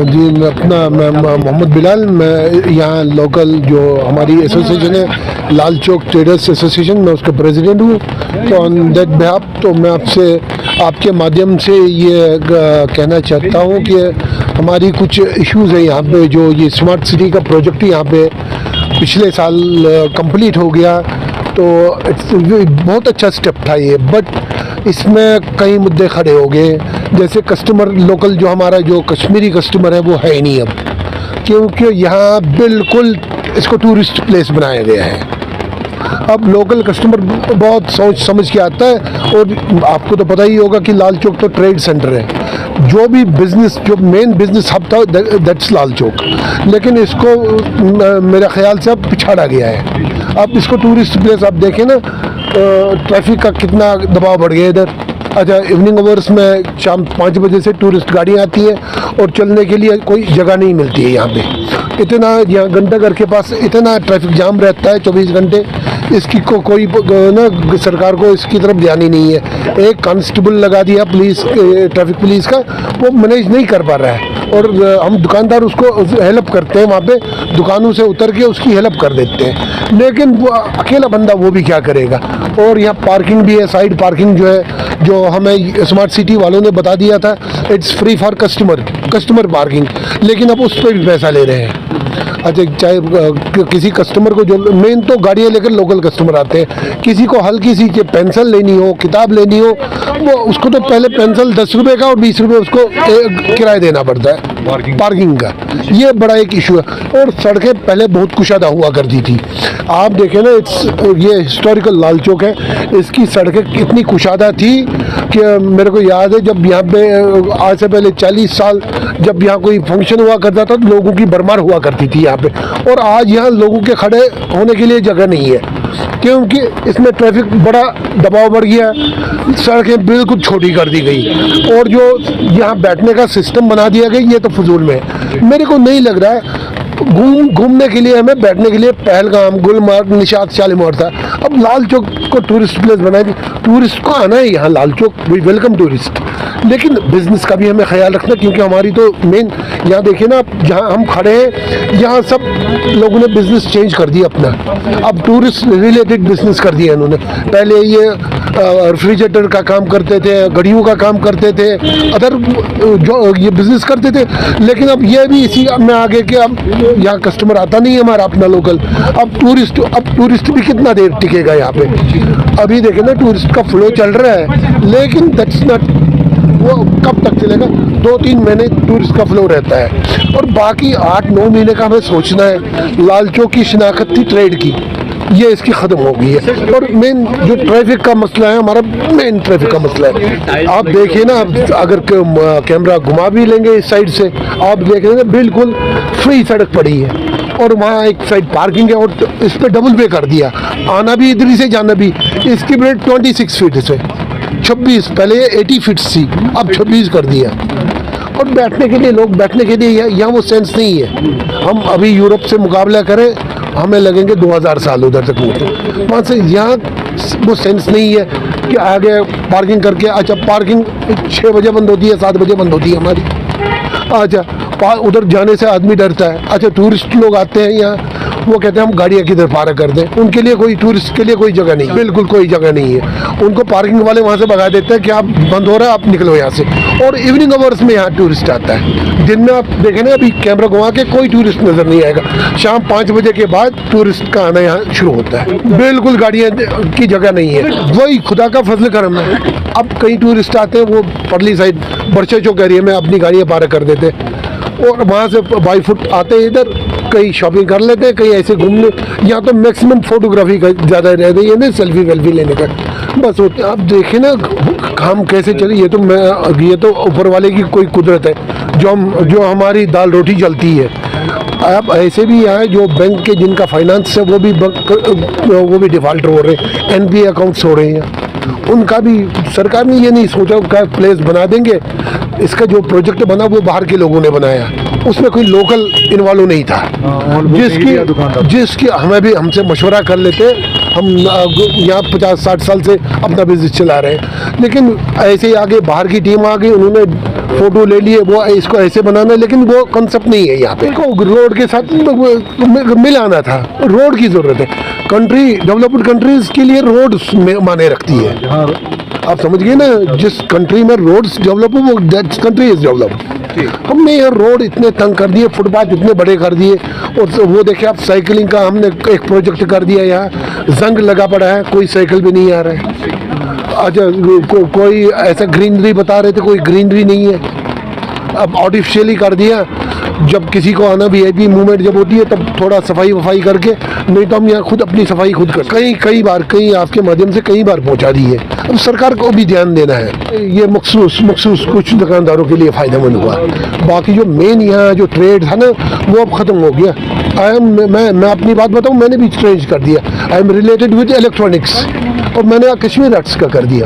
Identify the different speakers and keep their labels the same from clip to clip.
Speaker 1: जी मैं मोहम्मद बिलाल, मैं यहाँ लोकल जो हमारी एसोसिएशन है लाल चौक ट्रेडर्स एसोसिएशन, मैं उसका प्रेसिडेंट हूँ। तो ऑन दैट बिहाफ तो मैं आपके माध्यम से ये कहना चाहता हूँ कि हमारी कुछ इश्यूज़ है यहाँ पे। जो ये स्मार्ट सिटी का प्रोजेक्ट यहाँ पे पिछले साल कंप्लीट हो गया, तो बहुत अच्छा स्टेप था ये, बट इसमें कई मुद्दे खड़े हो गए। जैसे कस्टमर लोकल जो हमारा जो कश्मीरी कस्टमर है वो है ही नहीं अब, क्योंकि यहाँ बिल्कुल इसको टूरिस्ट प्लेस बनाया गया है। अब लोकल कस्टमर बहुत सोच समझ के आता है, और आपको तो पता ही होगा कि लाल चौक तो ट्रेड सेंटर है। जो भी बिज़नेस, जो मेन बिज़नेस हब था दैट्स लाल चौक, लेकिन इसको मेरे ख्याल से अब पिछाड़ा गया है। अब इसको टूरिस्ट प्लेस आप देखें ना, ट्रैफिक का कितना दबाव बढ़ गया इधर। अच्छा, इवनिंग आवर्स में शाम 5 बजे से टूरिस्ट गाड़ियाँ आती है और चलने के लिए कोई जगह नहीं मिलती है यहाँ पे। इतना यहाँ घंटाघर के पास इतना ट्रैफिक जाम रहता है 24 घंटे, इसकी कोई ना सरकार को इसकी तरफ ध्यान ही नहीं है। एक कांस्टेबल लगा दिया पुलिस, ट्रैफिक पुलिस का, वो मैनेज नहीं कर पा रहा है, और हम दुकानदार उसको हेल्प करते हैं, वहाँ पे दुकानों से उतर के उसकी हेल्प कर देते हैं, लेकिन वो अकेला बंदा वो भी क्या करेगा। और यहाँ पार्किंग भी है, साइड पार्किंग जो है, जो हमें स्मार्ट सिटी वालों ने बता दिया था it's free for customer parking, लेकिन अब उस पर भी पैसा ले रहे हैं। अच्छा, चाहे किसी कस्टमर को, जो मेन तो गाड़ियाँ लेकर लोकल कस्टमर आते हैं, किसी को हल्की सी पेंसिल लेनी हो, किताब लेनी हो, वो उसको तो पहले पेंसिल 10 रुपये का और 20 रुपये उसको किराया देना पड़ता है पार्किंग का। ये बड़ा एक इशू है। और सड़कें पहले बहुत कुशादा हुआ करती थी, आप देखें ना, ये हिस्टोरिकल लाल चौक है, इसकी सड़कें कितनी कुशादा थी कि मेरे को याद है जब यहाँ पे आज से पहले 40 साल जब यहाँ कोई फंक्शन हुआ करता था तो लोगों की भरमार हुआ करती थी यहाँ पे, और आज यहाँ लोगों के खड़े होने के लिए जगह नहीं है, क्योंकि इसमें ट्रैफिक बड़ा दबाव बढ़ गया, सड़कें बिल्कुल छोटी कर दी गई, और जो यहाँ बैठने का सिस्टम बना दिया गया ये तो फजूल में है। मेरे को नहीं लग रहा है घूमने के लिए, हमें बैठने के लिए पहलगाम, गुलमर्ग, निशात, शालीमार था, अब लाल चौक को टूरिस्ट प्लेस बना दी। टूरिस्ट को आना है यहाँ Lal Chowk, we welcome tourist, लेकिन बिजनेस का भी हमें ख्याल रखना, क्योंकि हमारी तो मेन यहाँ देखिए ना, जहाँ हम खड़े हैं यहाँ सब लोगों ने बिजनेस चेंज कर दिया अपना, अब टूरिस्ट रिलेटेड बिजनेस कर दिया इन्होंने। पहले ये रेफ्रिजरेटर का काम करते थे, घड़ियों का काम करते थे, अदर जो ये बिजनेस करते थे, लेकिन अब ये भी इसी में आगे के अब यहाँ कस्टमर आता नहीं है हमारा अपना लोकल, अब टूरिस्ट भी कितना देर टिकेगा यहाँ पे। अभी देखें ना, टूरिस्ट का फ्लो चल रहा है, लेकिन दैट्स नॉट, वो कब तक चलेगा? 2-3 महीने टूरिस्ट का फ्लो रहता है, और बाकी 8-9 महीने का हमें सोचना है। लाल चौक की शिनाख्त थी ट्रेड की, ये इसकी ख़त्म हो गई है। और मेन जो ट्रैफिक का मसला है, हमारा मेन ट्रैफिक का मसला है। आप देखिए ना, अगर कैमरा घुमा भी लेंगे इस साइड से, आप देख रहे हैं बिल्कुल फ्री सड़क पड़ी है, और वहाँ एक साइड पार्किंग है, और इस पर डबल पे कर दिया, आना भी इधर से जाना भी। इसकी ब्रेड 26 फीट से 26, पहले 80 फीट थी, अब 26 कर दिया। और बैठने के लिए, लोग बैठने के लिए यहाँ वो सेंस नहीं है। हम अभी यूरोप से मुकाबला करें, हमें लगेंगे 2000 साल उधर तक पहुँचे, वहाँ से यहाँ वो सेंस नहीं है कि आगे पार्किंग करके। अच्छा, पार्किंग 6 बजे बंद होती है, 7 बजे बंद होती है हमारी। अच्छा, उधर जाने से आदमी डरता है। अच्छा, टूरिस्ट लोग आते हैं यहाँ, वो कहते हैं हम गाड़ियाँ किधर पार्क कर दें, उनके लिए कोई टूरिस्ट के लिए कोई जगह नहीं, बिल्कुल कोई जगह नहीं है। उनको पार्किंग वाले वहाँ से भगा देते हैं कि आप बंद हो रहा है, आप निकलो यहाँ से। और इवनिंग आवर्स में यहाँ टूरिस्ट आता है, दिन में आप देखें ना, अभी कैमरा घुमा के कोई टूरिस्ट नज़र नहीं आएगा। शाम 5 बजे के बाद टूरिस्ट का आना यहाँ शुरू होता है, बिल्कुल गाड़ियाँ की जगह नहीं है। वही खुदा का फजल करम है। अब कई टूरिस्ट आते हैं, वो परली साइड बरछे चौक एरिया में अपनी गाड़ियाँ पार्क कर देते हैं, और वहाँ से बाई फुट आते हैं इधर, कहीं शॉपिंग कर लेते हैं, कहीं ऐसे घूमने। यहाँ तो मैक्सिमम फोटोग्राफी का ज़्यादा रह गई है ना, सेल्फी वेल्फी लेने का बस होते। आप देखें ना काम कैसे चले, ये तो ऊपर वाले की कोई कुदरत है, जो हमारी दाल रोटी चलती है। अब ऐसे भी यहाँ जो बैंक के जिनका फाइनेंस है वो भी डिफ़ॉल्टर हो रहे हैं, NPA अकाउंट्स हो रहे हैं। उनका भी सरकार ने ये नहीं सोचा का प्लेस बना देंगे। इसका जो प्रोजेक्ट बना वो बाहर के लोगों ने बनाया, उसमें कोई लोकल इन्वॉल्व नहीं था, जिसकी हमसे मशवरा कर लेते। हम यहाँ 50-60 साल से अपना बिजनेस चला रहे हैं, लेकिन ऐसे ही आगे बाहर की टीम आ गई, उन्होंने फोटो ले लिए, वो इसको ऐसे बनाना, लेकिन वो कंसेप्ट नहीं है यहाँ पे। को रोड के साथ मिलाना था, रोड की जरूरत है। कंट्री, डेवलप्ड कंट्रीज के लिए रोड माने रखती है। आप समझ गए ना, जिस कंट्री में रोड्स डेवलप हो वो दैट कंट्री इज डेवलप्ड। हमने ये रोड इतने तंग कर दिए, फुटपाथ इतने बड़े कर दिए, और वो देखिए आप साइकिलिंग का हमने एक प्रोजेक्ट कर दिया, यहाँ जंग लगा पड़ा है, कोई साइकिल भी नहीं आ रहा है। अच्छा कोई ऐसा ग्रीनरी बता रहे थे, कोई ग्रीनरी नहीं है, अब आर्टिफिशियली कर दिया। जब किसी को आना वीआईपी मूवमेंट जब होती है तब थोड़ा सफाई वफाई करके, नहीं तो हम यहाँ खुद अपनी सफाई खुद कर, कई बार आपके माध्यम से कई बार पहुँचा दी है। अब सरकार को भी ध्यान देना है, ये मखसूस कुछ दुकानदारों के लिए फ़ायदेमंद हुआ। बाकी जो मेन यहाँ जो ट्रेड था ना वो अब ख़त्म हो गया। मैं अपनी बात बताऊँ, मैंने भी चेंज कर दिया। I am related with electronics, और मैंने कश्मीर आर्ट्स का कर दिया।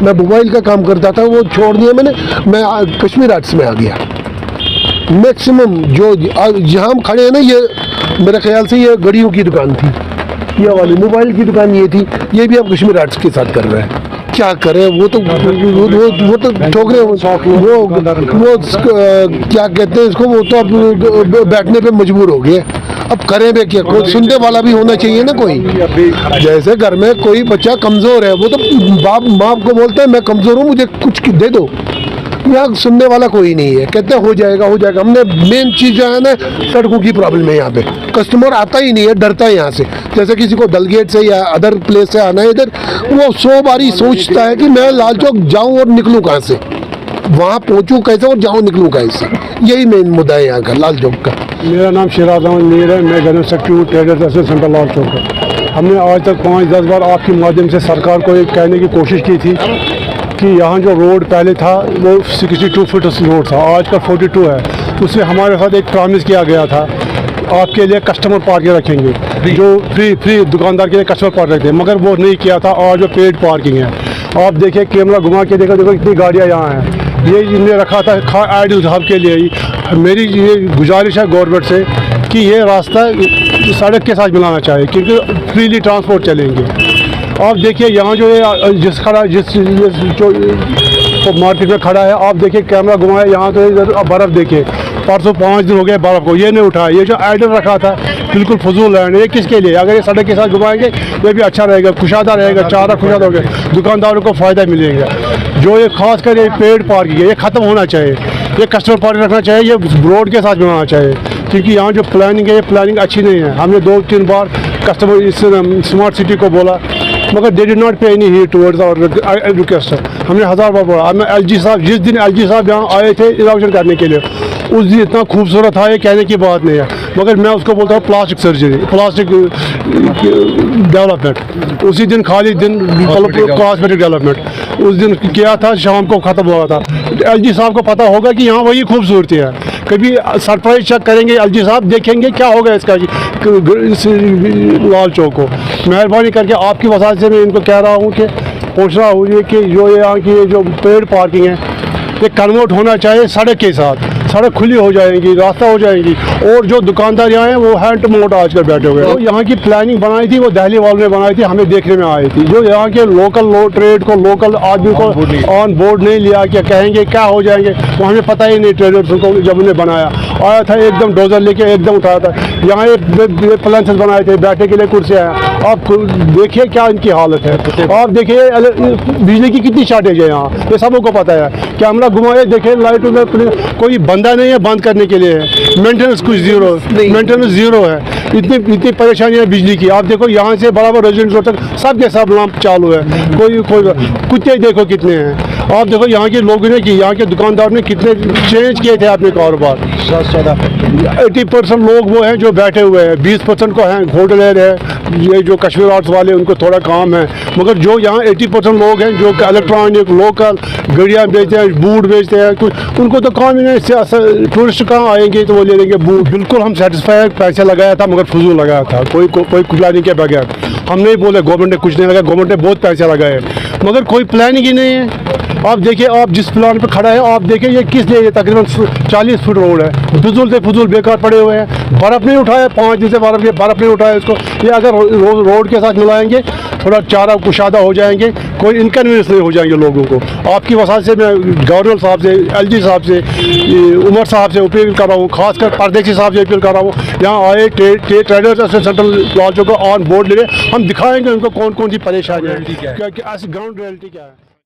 Speaker 1: मैं मोबाइल का काम करता था, वो छोड़ दिया मैंने, मैं कश्मीर आर्ट्स में आ गया। मैक्सिमम जो जहाँ हम खड़े हैं ना, ये मेरे ख्याल से ये घड़ियों की दुकान थी, ये वाली मोबाइल की दुकान ये थी, ये भी हम कश्मीर आर्ट्स के साथ कर रहे हैं। क्या करें, वो तो ठोक रहे, वो क्या कहते हैं इसको, वो तो अब बैठने पे मजबूर हो गए। अब करें भी क्या, कोई सुनने वाला भी होना चाहिए ना कोई। जैसे घर में कोई बच्चा कमज़ोर है, वो तो बाप माँ को बोलता है मैं कमज़ोर हूँ, मुझे कुछ दे दो। यहाँ सुनने वाला कोई नहीं है, कहते हैं हो जाएगा हो जाएगा। हमने मेन चीज़ जो है ना, सड़कों की प्रॉब्लम है यहाँ पे। कस्टमर आता ही नहीं है, डरता है यहाँ से। जैसे किसी को दलगेट से या अदर प्लेस से आना है इधर, वो 100 बारी सोचता है कि मैं लाल चौक जाऊँ और निकलूँ कहाँ से, वहाँ पहुँचूँ कैसे और जाऊँ निकलूँ कैसे। यही मेन मुद्दा है यहाँ का, लाल चौक का।
Speaker 2: मेरा नाम शिराज अहमद मीर है, मैं जनरल सेक्रेटरी हूँ traders association centre Lal Chowk का। हमने आज तक 5-10 बार आपके माध्यम से सरकार को ये कहने की कोशिश की थी कि यहाँ जो रोड पहले था वो 62 फुट रोड था, आज का 42 है। उससे हमारे साथ एक प्रॉमिस किया गया था, आपके लिए कस्टमर पार्किंग रखेंगे, जो फ्री दुकानदार के लिए कस्टमर पार्क रखते हैं, मगर वो नहीं किया था। आज जो पेड पार्किंग है, आप देखिए कैमरा घुमा के देखो कितनी गाड़ियाँ यहाँ हैं। ये इन्हें रखा था आइडल साहब के लिए ही। मेरी ये गुजारिश है गवर्नमेंट से कि ये रास्ता सड़क के साथ मिलाना चाहिए, क्योंकि फ्रीली ट्रांसपोर्ट चलेंगे। आप देखिए यहाँ जो है जिस जो तो मार्केट में खड़ा है, आप देखिए कैमरा घुमाए, यहाँ तो इधर बर्फ़ देखिए, परसों 5 दिन हो गए बर्फ़ को, ये नहीं उठाया। ये जो आइडल रखा था बिल्कुल फजूल है, ये किसके लिए? अगर ये सड़क के साथ घुमाएंगे ये भी अच्छा रहेगा, कुशादा रहेगा, चारा कुशादा हो गया, दुकानदारों को फ़ायदा मिलेगा। जो ये खास कर ये पेड पार्किंग है, ये ख़त्म होना चाहिए। ये कस्टमर पार्किंग रखना चाहिए, ये रोड के साथ बनाना चाहिए, क्योंकि यहाँ जो प्लानिंग है ये प्लानिंग अच्छी नहीं है। हमने 2-3 बार कस्टमर इस स्मार्ट सिटी को बोला, मगर they did not pay any heed towards our request. हमने 1000 बार बोला। हमें एलजी साहब, जिस दिन एलजी साहब यहाँ आए थे इनॉग्रेशन करने के लिए, उस दिन इतना खूबसूरत था, ये कहने की बात नहीं है। मगर मैं उसको बोलता हूँ प्लास्टिक सर्जरी, प्लास्टिक डेवलपमेंट। उसी दिन खाली दिन कॉस्मेटिक डेवलपमेंट उस दिन किया था, शाम को ख़त्म हुआ था। एलजी साहब को पता होगा कि यहाँ वही खूबसूरती है। कभी सरप्राइज चेक करेंगे एलजी साहब, देखेंगे क्या होगा इसका लाल चौक को। मेहरबानी करके आपकी वजह से मैं इनको कह रहा हूँ कि पूछ रहा हूँ ये कि जो यहाँ की जो पेड पार्किंग है ये कन्वर्ट होना चाहिए सड़क के साथ। सड़क खुली हो जाएगी, रास्ता हो जाएगी, और जो दुकानदार यहाँ हैं वो हैंड टू माउथ आजकल बैठे हुए हैं। तो यहाँ की प्लानिंग बनाई थी वो दिल्ली वालों ने बनाई थी, हमें देखने में आई थी। जो यहाँ के लोकल ट्रेड को, लोकल आदमी को ऑन बोर्ड नहीं लिया, क्या कहेंगे क्या हो जाएंगे, वो हमें पता ही नहीं। ट्रेडर्स को जब उन्हें बनाया आया था एकदम डोजर लेके एकदम उठाया था। यहाँ एक प्लान बनाए थे, बैठने के लिए कुर्सियाँ हैं, आप देखिए क्या इनकी हालत है। आप देखिए बिजली की कितनी शॉर्टेज है यहाँ, ये सबको पता है। कैमरा घुमाए देखिए, लाइट में कोई बंदा नहीं है बंद करने के लिए, मेंटेनेंस कुछ जीरो है। इतनी परेशानियाँ बिजली की। आप देखो यहाँ से बराबर रेजिडेंट तक सब के सब लैंप चालू है, कोई कुत्ते देखो कितने हैं। आप देखो यहाँ के लोगों ने कि यहाँ के दुकानदार ने कितने चेंज किए थे अपने कारोबार। 80% लोग वो हैं जो बैठे हुए हैं, 20% को हैं होटलर है, ये जो कश्मीर आर्ट्स वाले उनको थोड़ा काम है। मगर जो यहाँ 80% लोग हैं जो इलेक्ट्रॉनिक लोकल गड़ियाँ बेचते हैं, बूट बेचते हैं, कुछ उनको तो काम ही नहीं। टूरिस्ट कहाँ आएंगे तो वो ले लेंगे बूट। बिल्कुल हम सेटिस्फाई, पैसे लगाया था मगर फजूल लगाया था, कोई कुछ नहीं के बगैर। हम नहीं बोले गवर्नमेंट ने कुछ नहीं लगाया, गवर्नमेंट ने बहुत पैसे लगाए, मगर कोई प्लानिंग ही नहीं है। आप देखिए, आप जिस प्लान पर खड़ा है आप देखिए ये किस लिए, ये तकरीबन 40 फुट रोड है, फिजूल से फजूल बेकार पड़े हुए हैं, बर्फ़ नहीं उठाया, 5 दिन से बर्फ़ नहीं उठाया इसको। ये अगर रोड के साथ मिलाएंगे थोड़ा चारा कुशादा हो जाएंगे, कोई इनकन्वीनियंस नहीं हो जाएंगे लोगों को। आपकी वजह से मैं गवर्नर साहब से, LG साहब से, उमर साहब से अपील कर रहा हूँ, खासकर परदेसी साहब से अपील कर रहा हूँ, यहाँ आए ट्रेडर्स सेंट्रल लाल चौक को ऑन बोर्ड ले, हम दिखाएंगे उनको कौन कौन सी परेशानी है, क्या ग्राउंड रियलिटी क्या है।